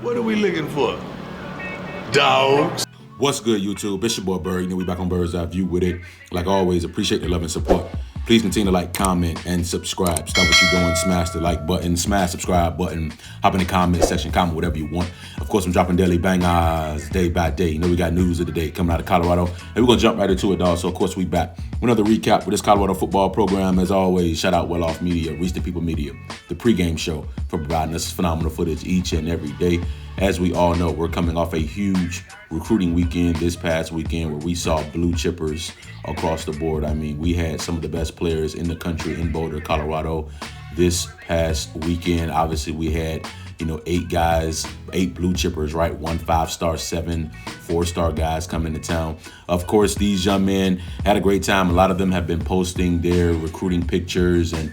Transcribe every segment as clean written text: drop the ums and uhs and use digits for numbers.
What are we looking for? Dogs. What's good, YouTube? It's your boy Bird. You know, we back on Bird's Eye View with it. Like always, appreciate the love and support. Please continue to like, comment, and subscribe. Stop what you're doing. Smash the like button, smash subscribe button. Hop in the comment section, comment whatever you want. Of course, I'm dropping daily bangers day by day. You know, we got news of the day coming out of Colorado. And we're going to jump right into it, dog. So, of course, we back. Another recap with this Colorado football program. As always, shout out Well Off Media, Reach the People Media, the pregame show, for providing us phenomenal footage each and every day. As we all know, we're coming off a huge recruiting weekend this past weekend where we saw blue chippers across the board. I mean, we had some of the best players in the country in Boulder, Colorado this past weekend. Obviously, we had, 8 guys, 8 blue chippers, right? 1 5-star, 7 4-star guys coming to town. Of course, these young men had a great time. A lot of them have been posting their recruiting pictures and,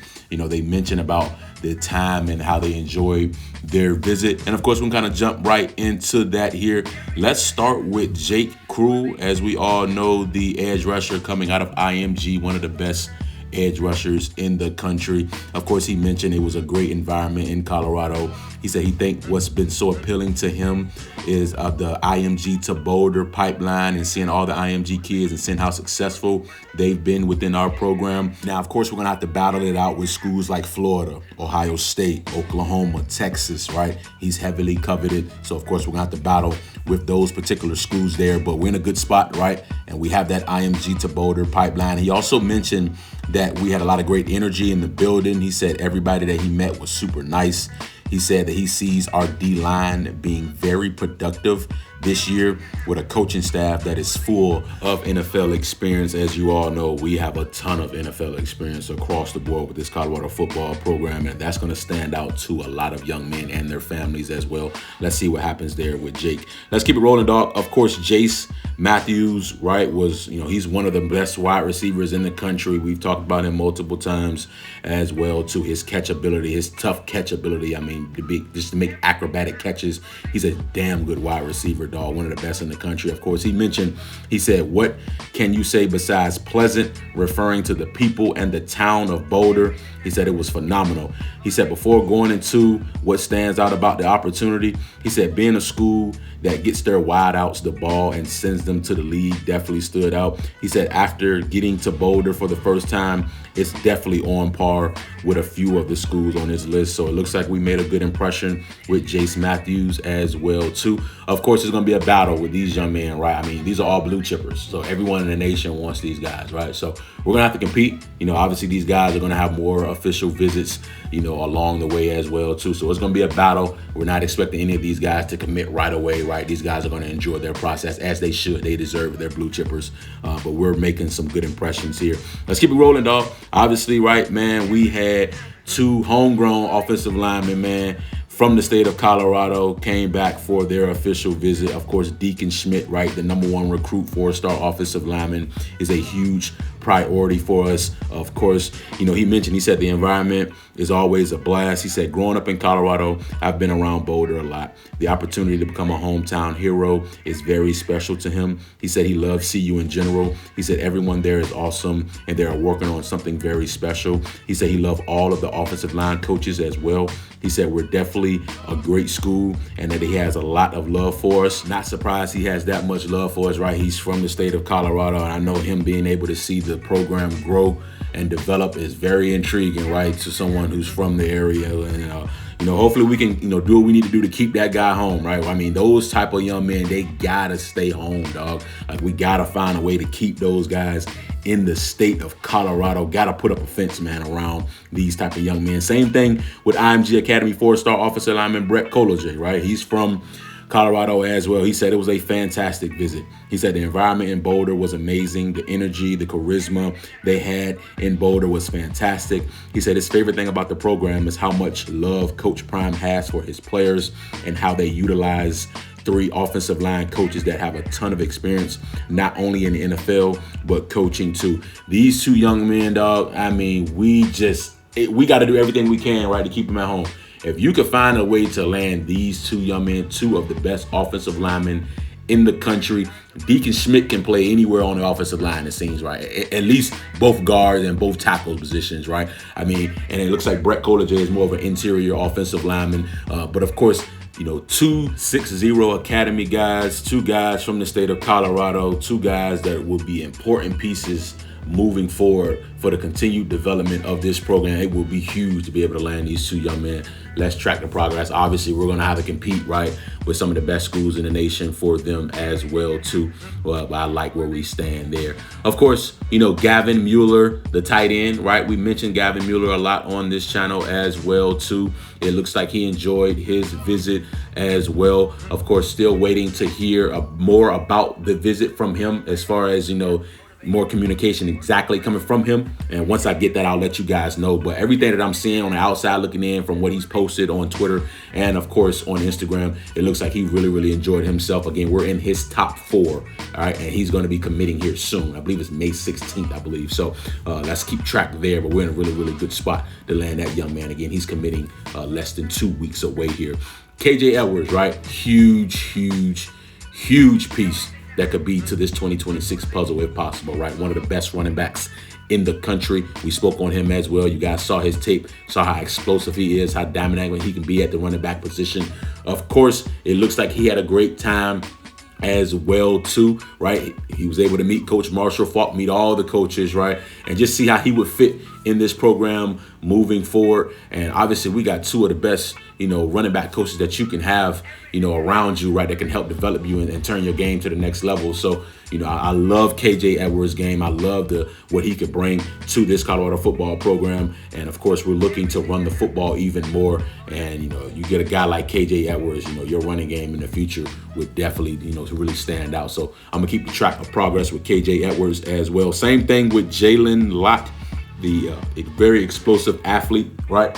they mentioned about their time and how they enjoyed their visit. And of course, we can kind of jump right into that here. Let's start with Jake Crew. As we all know, the edge rusher coming out of IMG, one of the best edge rushers in the country. Of course, he mentioned it was a great environment in Colorado. He said he think what's been so appealing to him is the IMG to Boulder pipeline and seeing all the IMG kids and seeing how successful they've been within our program. Now, of course, we're going to have to battle it out with schools like Florida, Ohio State, Oklahoma, Texas, right? He's heavily coveted. So, of course, we're going to have to battle with those particular schools there. But we're in a good spot, right? And we have that IMG to Boulder pipeline. He also mentioned that we had a lot of great energy in the building. He said everybody that he met was super nice. He said that he sees our D-line being very productive this year with a coaching staff that is full of NFL experience. As you all know, we have a ton of NFL experience across the board with this Colorado football program, and that's going to stand out to a lot of young men and their families as well. Let's see what happens there with Jake. Let's keep it rolling, dog. Of course, Jace Matthews, right, was, he's one of the best wide receivers in the country. We've talked about him multiple times as well, to his catchability, his tough catchability. I mean, just to make acrobatic catches. He's a damn good wide receiver, dog, one of the best in the country. Of course, he said, what can you say besides pleasant, referring to the people and the town of Boulder? He said it was phenomenal. He said before going into what stands out about the opportunity, he said being a school that gets their wideouts the ball and sends them to the league definitely stood out. He said after getting to Boulder for the first time, it's definitely on par with a few of the schools on his list. So it looks like we made a good impression with Jace Matthews as well, too. Of course, it's going to be a battle with these young men, right? I mean, these are all blue chippers. So everyone in the nation wants these guys, right? So we're going to have to compete. Obviously, these guys are going to have more official visits, along the way as well, too. So it's going to be a battle. We're not expecting any of these guys to commit right away, right? These guys are going to enjoy their process as they should. They deserve it. They're blue chippers. But we're making some good impressions here. Let's keep it rolling, dog. Obviously, right, man, we had 2 homegrown offensive linemen, man, from the state of Colorado came back for their official visit. Of course, Deacon Schmidt, right, the #1 recruit, 4-star offensive lineman, is a huge priority for us. Of course, he said the environment is always a blast. He said, growing up in Colorado, I've been around Boulder a lot. The opportunity to become a hometown hero is very special to him. He said he loves CU in general. He said everyone there is awesome and they are working on something very special. He said he loved all of the offensive line coaches as well. He said we're definitely a great school and that he has a lot of love for us. Not surprised he has that much love for us, right? He's from the state of Colorado, and I know him being able to see the program grow and develop is very intriguing, right, to someone who's from the area. And hopefully we can do what we need to do to keep that guy home, right? I mean, those type of young men, they gotta stay home, dog. Like, we gotta find a way to keep those guys in the state of Colorado. Gotta put up a fence, man, around these type of young men. Same thing with IMG Academy 4-star offensive lineman Brett Kolajay, right? He's from Colorado as well. He said it was a fantastic visit. He said the environment in Boulder was amazing. The energy, the charisma they had in Boulder was fantastic. He said his favorite thing about the program is how much love Coach Prime has for his players and how they utilize 3 offensive line coaches that have a ton of experience, not only in the NFL, but coaching too. These 2 young men, dog, I mean, we got to do everything we can, right, to keep them at home. If you could find a way to land these 2 young men, 2 of the best offensive linemen in the country, Deacon Schmidt can play anywhere on the offensive line, it seems, right? At least both guards and both tackle positions, right? I mean, and it looks like Brett Kolajay is more of an interior offensive lineman. But of course, 260 Academy guys, 2 guys from the state of Colorado, 2 guys that will be important pieces moving forward for the continued development of this program. It will be huge to be able to land these 2 young men. Let's track the progress. Obviously, we're going to have to compete, right, with some of the best schools in the nation for them as well, too. Well, I like where we stand there. Of course, Gavin Mueller, the tight end, right? We mentioned Gavin Mueller a lot on this channel as well, too. It looks like he enjoyed his visit as well. Of course, still waiting to hear more about the visit from him as far as, more communication exactly coming from him. And once I get that, I'll let you guys know. But everything that I'm seeing on the outside looking in from what he's posted on Twitter and of course on Instagram, it looks like he really, really enjoyed himself. Again, we're in his top 4. All right. And he's going to be committing here soon. I believe it's May 16th, I believe. So let's keep track there. But we're in a really, really good spot to land that young man. Again, he's committing less than 2 weeks away here. KJ Edwards, right? Huge piece that could be to this 2026 puzzle if possible, right? One of the best running backs in the country. We spoke on him as well. You guys saw his tape, saw how explosive he is, how dynamic he can be at the running back position. Of course, it looks like he had a great time as well too, right? He was able to meet Coach Marshall Falk, meet all the coaches, right? And just see how he would fit in this program moving forward. And obviously we got 2 of the best, running back coaches that you can have, around you, right? That can help develop you and turn your game to the next level. So, I love KJ Edwards' game. I love what he could bring to this Colorado football program. And of course, we're looking to run the football even more. And, you get a guy like KJ Edwards, your running game in the future would definitely, really stand out. So I'm gonna keep track of progress with KJ Edwards as well. Same thing with Jaylen Lot, the very explosive athlete, right?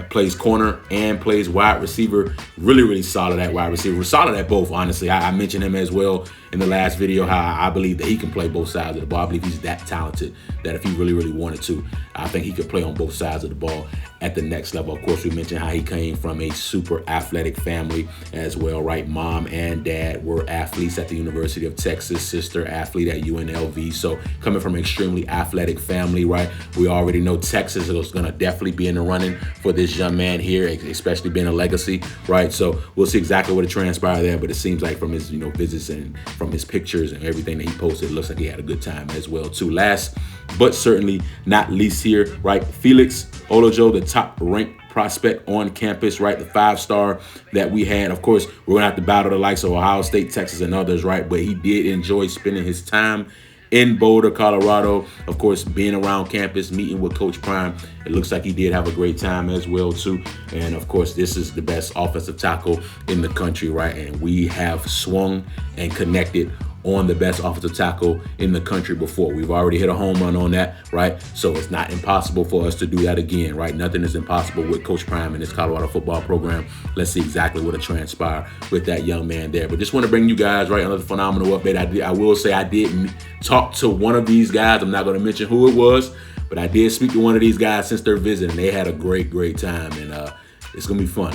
Plays corner and plays wide receiver. Really solid at wide receiver. We're solid at both, honestly. I mentioned him as well in the last video, how I believe that he can play both sides of the ball. I believe he's that talented that if he really wanted to, I think he could play on both sides of the ball at the next level. Of course, we mentioned how he came from a super athletic family as well, right? Mom and dad were athletes at the University of Texas, sister athlete at UNLV. So coming from an extremely athletic family, right? We already know Texas is going to definitely be in the running for this young man here, especially being a legacy, right? So we'll see exactly what it transpired there, but it seems like from his, visits and from his pictures and everything that he posted, it looks like he had a good time as well too. Last, but certainly not least here, right? Felix Olojo, the top ranked prospect on campus, right? The 5-star that we had. Of course, we're gonna have to battle the likes of Ohio State, Texas, and others, right? But he did enjoy spending his time in Boulder, Colorado. Of course, being around campus, meeting with Coach Prime, it looks like he did have a great time as well too. And of course, this is the best offensive tackle in the country, right? And we have swung and connected on the best offensive tackle in the country before. We've already hit a home run on that, right? So it's not impossible for us to do that again, right? Nothing is impossible with Coach Prime and this Colorado football program. Let's see exactly what will transpire with that young man there. But just want to bring you guys, right, another phenomenal update. I will say I did talk to one of these guys. I'm not going to mention who it was, but I did speak to one of these guys since their visit, and they had a great time. And it's going to be fun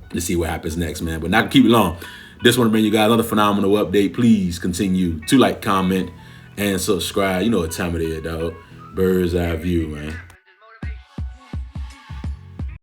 to see what happens next, man. But not to keep it long. Just want to bring you guys another phenomenal update. Please continue to like, comment, and subscribe. You know what time it is, dog. Bird's eye view, man.